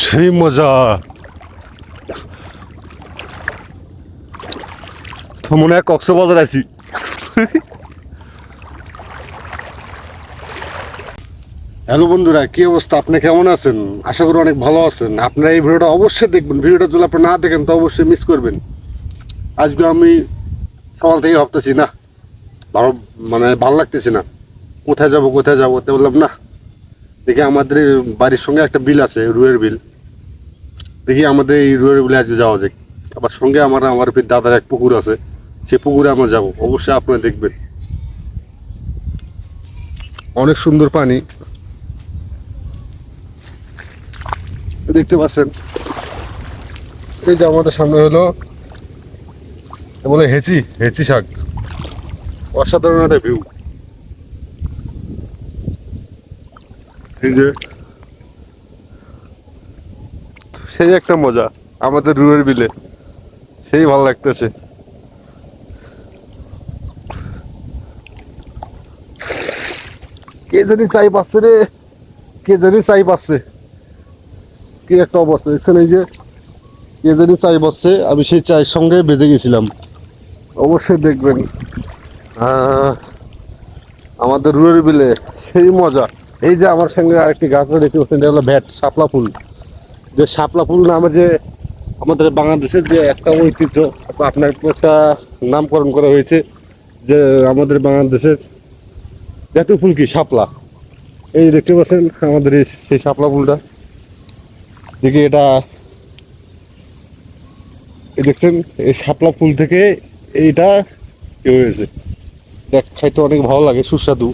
সেই মজা। তো মনে হয় কক্সবাজার আছি। হ্যালো বন্ধুরা, কি অবস্থা? আপনি কেমন আছেন? আশা করি অনেক ভালো আছেন। আপনারা এই ভিডিওটা অবশ্যই দেখবেন। ভিডিওটা যদি আপনি না দেখেন তো অবশ্যই মিস করবেন। আজকে আমি সকাল থেকে ভাবতেছি না, ভালো লাগতেছি না, কোথায় যাব কোথায় যাবো। তো বললাম না, দেখি আমাদের এই বাড়ির সঙ্গে একটা বিল আছে, রুয়ের বিল। দেখি আমাদের এই রুয়ের বিলে আজকে যাওয়া যায়। আবার সঙ্গে আমার দাদার এক পুকুর আছে, সেই পুকুরে আমরা যাব। অবশ্যই আপনারা দেখবেন, অনেক সুন্দর পানি দেখতে পাচ্ছেন। এই যে আমাদের সামনে হলো বলে হেঁচি হেঁচি শাক। অসাধারণ একটা ভিউ। এই যে সেই একটা মজা আমাদের রুয়ের বিলে, সেই ভালো লাগতেছে। কে জানি চাই পাচ্ছে রে, কে জানি চাই পাচ্ছে। কি একটা অবস্থা দেখছেন? এই যে কে জানি চাই পাচ্ছে, আমি সেই চায়ের সঙ্গে বেজে গেছিলাম। অবশ্যই দেখবেন আমাদের রুয়ের বিলে, সেই মজা। এই যে আমার সঙ্গে আরেকটি গাছ দেখতে পাচ্ছেন, এটা হলো ভ্যাট শাপলা ফুল। যে শাপলা ফুল নামে যে আমাদের বাংলাদেশের যে একটা ঐতিহ্য, আপনার একটা নামকরণ করা হয়েছে, যে আমাদের বাংলাদেশের জাতীয় ফুল কি শাপলা। এই দেখতে পাচ্ছেন আমাদের সেই শাপলা ফুলটা। দেখি এটা, এই দেখছেন এই শাপলা ফুল থেকে এইটা কি হয়েছে। দেখ, খাইতে অনেক ভালো লাগে, সুস্বাদু।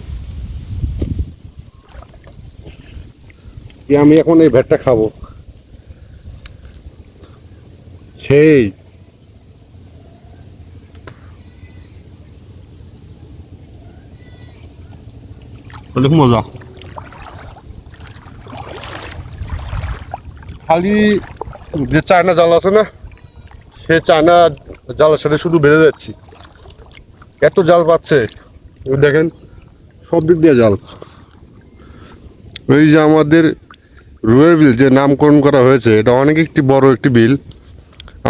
আমি এখন এই ভ্যাটটা খাবো, সেই অনেক মজা। খালি যে চায়না জাল আছে না, সে চায়না জালের সাথে শুধু বেঁধে যাচ্ছি। এত জাল পাচ্ছে দেখেন, সব দিক দিয়ে জাল। ওই যে আমাদের রুয়ের বিল যে নামকরণ করা হয়েছে, এটা অনেক একটি বড় একটি বিল।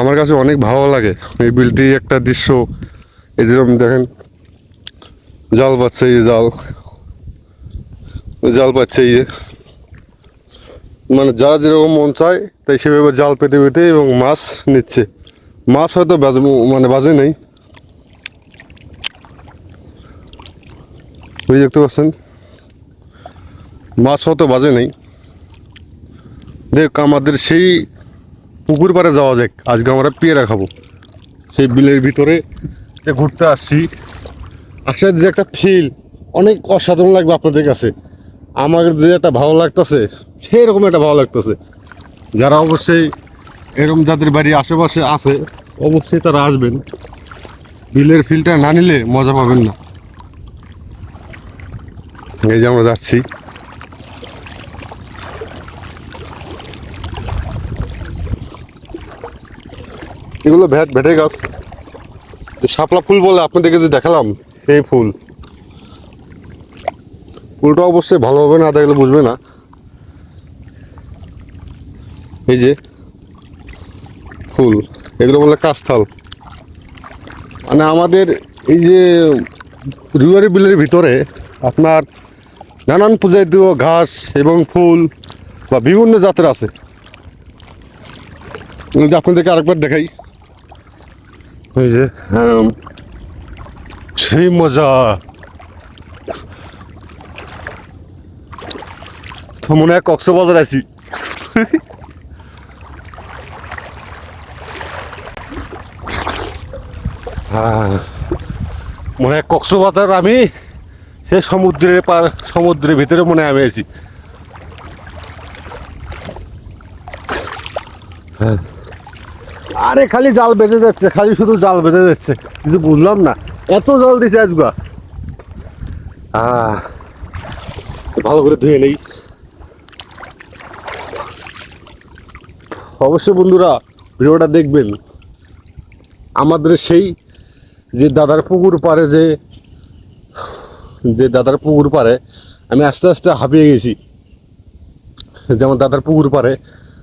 আমার কাছে অনেক ভালো লাগে এই বিলটি। একটা দৃশ্য এই যেরকম দেখেন, জাল পাচ্ছে, এই জাল জাল পাচ্ছে, এই যে মানে যারা যেরকম মন চায় তাই সেভাবে জাল পেতে পেতে এবং মাছ নিচ্ছে। মাছ হয়তো বাজে নেই, ওই দেখতে পাচ্ছেন, মাছ হয়তো বাজে নেই। দেখ, আমাদের সেই পুকুর পাড়ে যাওয়া যাক। আজকে আমরা পেয়ারা খাবো। সেই বিলের ভিতরে যে ঘুরতে আসছি, আসার যে একটা ফিল অনেক অসাধারণ লাগবে আপনাদের কাছে। আমার যে একটা ভালো লাগতেছে, সেই রকম একটা ভালো লাগতেছে। যারা অবশ্যই এরকম যাদের বাড়ি আশেপাশে আছে, অবশ্যই তারা আসবেন। বিলের ফিলটা না নিলে মজা পাবেন না। এই যে আমরা যাচ্ছি, এগুলো ভেটে গাছ। শাপলা ফুল বলে আপনাদেরকে যে দেখালাম, সেই ফুলটা অবশ্যই ভালোভাবে না দেখলে বুঝবে না। এই যে ফুল, এগুলো বলে কাশথাল। মানে আমাদের এই যে রুয়ারি বিলের ভিতরে আপনার নানান প্রজাতীয় ঘাস এবং ফুল বা বিভিন্ন জাতের আছে। যে আপনাদেরকে আরেকবার দেখাই, এই যে সেই মজা। তো মনে হয় কক্সবাজার আছি। হ্যাঁ, মনে হয় কক্সবাজার আমি সে সমুদ্রের ভিতরে মনে হয় আমি আছি। হ্যাঁ, আরে খালি জাল বেঁধে যাচ্ছে, খালি শুধু জাল বেঁধে যাচ্ছে, কিছু বুঝলাম না। এত জল দিছে আজকে। ভালো করে ধুয়ে নেই। অবশ্যই বন্ধুরা ভিডিওটা দেখবেন। আমাদের সেই যে দাদার পুকুর পাড়ে যে দাদার পুকুর পাড়ে আমি আস্তে আস্তে হাঁপিয়ে গেছি। যেমন দাদার পুকুর পাড়ে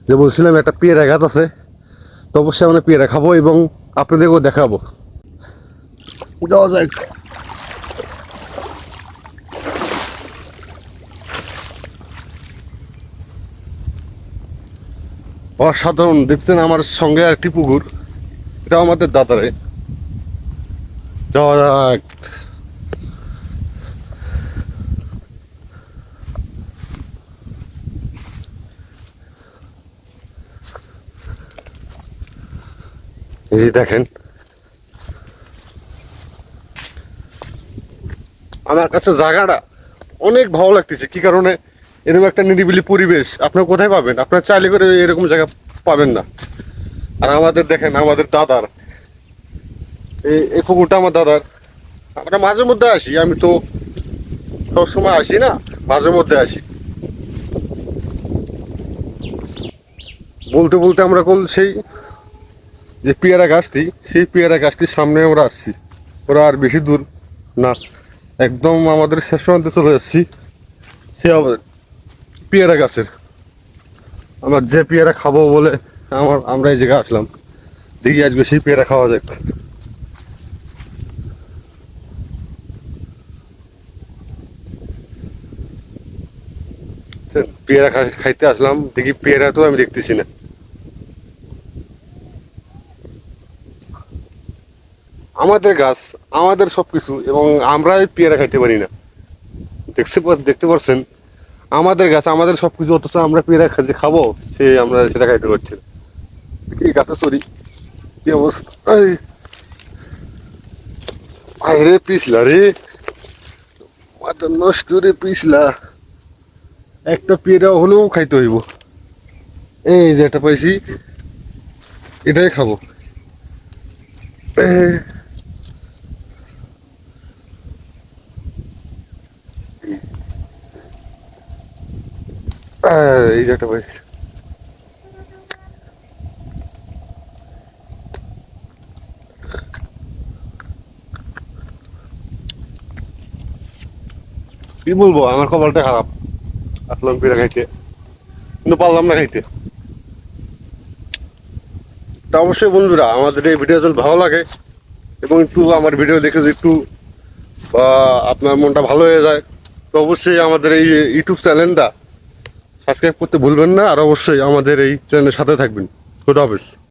যে বলছিলাম একটা পেয়ারা গাছ আছে, তো অবশ্যই আমরা পেয়ারা খাবো এবং আপনাদেরকেও দেখাবো। যাওয়া যায়। অসাধারণ দেখছেন আমার সঙ্গে একটি পুকুর, এটা আমাদের দাদারে। যাওয়া যাক। এই যে দেখেন, আমার কাছে জায়গাটা অনেক ভালো লাগতেছে। কি কারণে? এরকম একটা নিরিবিলি পরিবেশ আপনার কোথায় পাবেন? আপনার চাইলে করে এরকম জায়গা পাবেন না। আর আমাদের দেখেন, আমাদের দাদার এই পুকুরটা আমার দাদার। আমরা মাঝে মধ্যে আসি, আমি তো সবসময় আসি না, মাঝে মধ্যে আসি। বলতে বলতে আমরা সেই যে পেয়ারা গাছটি, সেই পেয়ারা গাছটির সামনে আমরা আসছি। ওরা আর বেশি দূর না, একদম আমাদের শেষ প্রান্তে চলে যাচ্ছি। সে পেয়ারা গাছের, আমার যে পেয়ারা খাবো বলে আমরা এই জায়গায় আসলাম। দেখি আজকে সেই পেয়ারা খাওয়া যাক। পেয়ারা খাইতে আসলাম, দেখি পেয়ারা তো আমি দেখতেছি না। আমাদের গাছ, আমাদের সবকিছু, এবং আমরাই পেয়ারা খাইতে পারি না। দেখতে পারছেন, আমাদের গাছ, আমাদের সবকিছু, অথচ আমরা পেয়ারা খাবো, সে আমরা সেটা খাইতে পারছি না। কি গাছে সরি, কি অবস্থা! আরে পিছলা রে, মাথা নষ্ট রে পিছলা। একটা পেয়ারা হলেও খাইতে হইব। এই যে একটা পাইছি, এটাই খাবো। এই যে একটা পাইছি। কি বলবো, আমার কপালটা খারাপ। আসলাম পেয়ারা খাইতে, কিন্তু পারলাম না খাইতে। তা অবশ্যই বন্ধুরা, আমাদের এই ভিডিও যদি ভালো লাগে এবং একটু আমার ভিডিও দেখে যদি একটু বা আপনার মনটা ভালো হয়ে যায়, তো অবশ্যই আমাদের এই ইউটিউব চ্যানেলটা সাবস্ক্রাইব করতে ভুলবেন না। আর অবশ্যই আমাদের এই চ্যানেলের সাথে থাকবেন। খোদা হাফেজ।